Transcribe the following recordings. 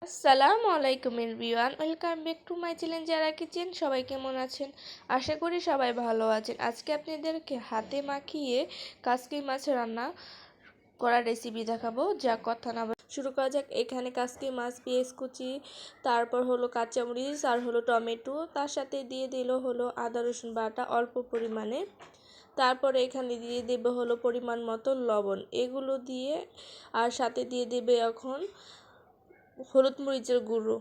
আসসালামু আলাইকুম everyone, welcome back to my channel যারা কিচেন। সবাই কেমন আছেন? আশা করি সবাই ভালো আছেন। আজকে আপনাদেরকে হাতে মাখিয়ে কাসকি মাছ রান্না করার রেসিপি দেখাবো। যা কথা না শুরু করা যাক। এখানে কাসকি মাছ, পেঁয়াজ কুচি, তারপর হলো কাঁচামরিচ আর হলো টমেটো, তার সাথে দিয়ে দিল হলো আদা রসুন বাটা অল্প পরিমাণে। তারপরে এখানে দিয়ে দেবে হলো পরিমাণ মতো লবণ, এগুলো দিয়ে আর সাথে দিয়ে দেবে এখন হলুদ মরিচের গুঁড়ো।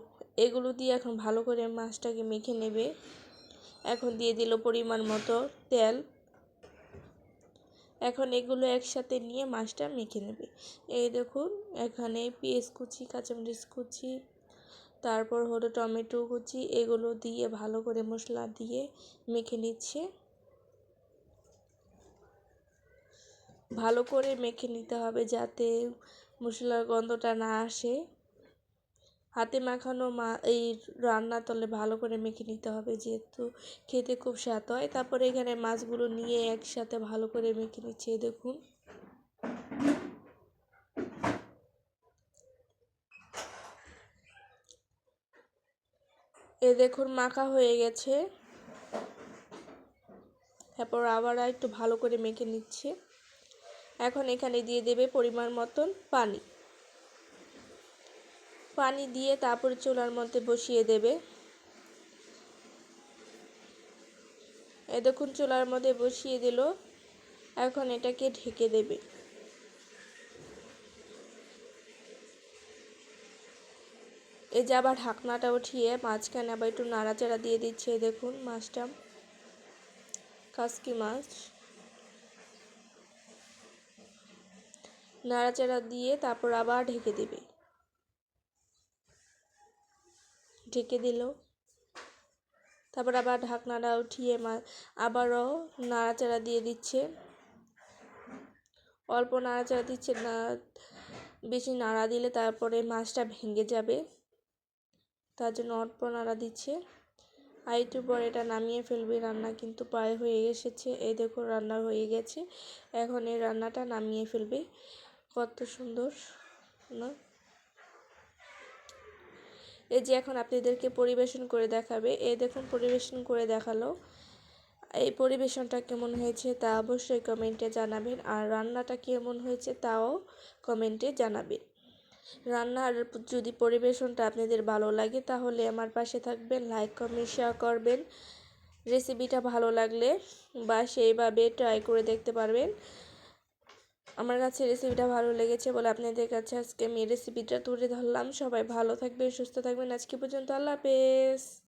এগুলো দিয়ে এখন ভালো করে মাছটাকে মেখে নেবে। এখন দিয়ে দিল পরিমাণ মতো তেল। এখন এগুলো একসাথে নিয়ে মাছটা মেখে নেবে। এই দেখুন, এখানে পেঁয়াজ কুচি, কাঁচামরিচ কুচি, তারপর হলো টমেটো কুচি, এগুলো দিয়ে ভালো করে মশলা দিয়ে মেখে নিচ্ছে। ভালো করে মেখে নিতে হবে যাতে মশলার গন্ধটা না আসে। হাতে মাখানো এই রান্নার তলে ভালো করে মেখে নিতে হবে, যেহেতু খেতে খুব স্বাদ হয়। তারপরে এখানে মাছগুলো নিয়ে একসাথে ভালো করে মেখে নিচ্ছে। দেখুন, দেখুন মাখা হয়ে গেছে। তারপর আবার একটু ভালো করে মেখে নিচ্ছে। এখন এখানে দিয়ে দেবে পরিমাণ মতন পানি। পানি দিয়ে তারপরে চুলার মধ্যে বসিয়ে দেবে। দেখুন চুলার মধ্যে বসিয়ে দিল। এখন এটাকে ঢেকে দেবে। এই যে আবার ঢাকনাটা উঠিয়ে মাঝখানে আবার একটু নাড়াচাড়া দিয়ে দিচ্ছে। দেখুন মাছটা, কাসকি মাছ, নাড়াচাড়া দিয়ে তারপর আবার ঢেকে দেবে। ঢেকে দিল। তারপর আবার ঢাকনাটা উঠিয়ে আবারও নাড়াচাড়া দিয়ে দিচ্ছে। অল্প নাড়াচাড়া দিচ্ছে না, বেশি নাড়া দিলে তারপরে মাছটা ভেঙে যাবে, তার জন্য অল্প নাড়া দিচ্ছে। আর একটু পর এটা নামিয়ে ফেলবে। রান্না কিন্তু প্রায় হয়ে এসেছে। এই দেখো রান্না হয়ে গেছে। এখন এই রান্নাটা নামিয়ে ফেলবে। কত সুন্দর না? এই যে এখন আপনাদেরকে পরিবেশন করে দেখাবে। এই দেখুন পরিবেশন করে দেখালো। এই পরিবেশনটা কেমন হয়েছে তা অবশ্যই কমেন্টে জানাবেন, আর রান্নাটা কেমন হয়েছে তাও কমেন্টে জানাবেন। রান্নার যদি পরিবেশনটা আপনাদের ভালো লাগে তাহলে আমার পাশে থাকবেন, লাইক কমেন্ট শেয়ার করবেন। রেসিপিটা ভালো লাগলে বা সেইভাবে ট্রাই করে দেখতে পারবেন। আমার কাছে রেসিপিটা ভালো লেগেছে বলে আপনাদের কাছে আজকে আমি রেসিপিটা তুলে ধরলাম। সবাই ভালো থাকবেন, সুস্থ থাকবেন। আজকে পর্যন্ত, আল্লাহ হাফেজ।